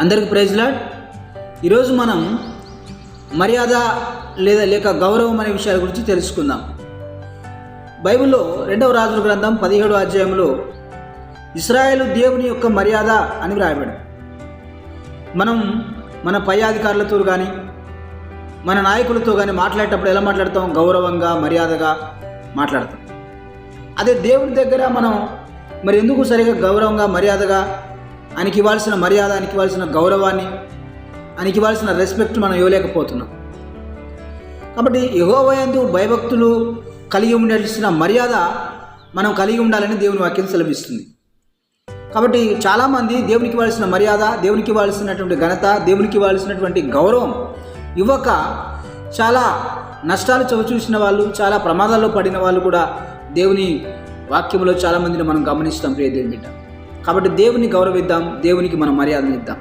అందరికి praise lord. ఈరోజు మనం మర్యాద లేక గౌరవం అనే విషయాల గురించి తెలుసుకుందాం. బైబిల్లో 2వ రాజుల గ్రంథం 17వ అధ్యాయంలో ఇశ్రాయేలు దేవుని యొక్క మర్యాద అని వ్రాయబడింది. మనం మన పై అధికారులతో కానీ మన నాయకులతో కానీ మాట్లాడేటప్పుడు ఎలా మాట్లాడతాం? గౌరవంగా, మర్యాదగా మాట్లాడతాం. అదే దేవుని దగ్గర మనం మరి ఎందుకు సరిగా గౌరవంగా, మర్యాదగా ఆయనకి ఇవ్వాల్సిన మర్యాద, ఆయనకి ఇవ్వాల్సిన గౌరవాన్ని, ఆయనకి ఇవ్వాల్సిన రెస్పెక్ట్ మనం ఇవ్వలేకపోతున్నాం. కాబట్టి యెహోవా యందు భయభక్తులు కలిగి ఉండాల్సిన మర్యాద మనం కలిగి ఉండాలని దేవుని వాక్యం సెలవిస్తుంది. కాబట్టి చాలామంది దేవునికి ఇవ్వాల్సిన మర్యాద, దేవునికి ఇవ్వాల్సినటువంటి ఘనత, దేవునికి ఇవ్వాల్సినటువంటి గౌరవం ఇవ్వక చాలా నష్టాలు చవిచూసిన వాళ్ళు, చాలా ప్రమాదాల్లో పడిన వాళ్ళు కూడా దేవుని వాక్యంలో చాలామందిని మనం గమనిస్తాం. ప్రియ దేవుని బిడ్డ, కాబట్టి దేవుని గౌరవిద్దాం, దేవునికి మనం మర్యాదనిద్దాం.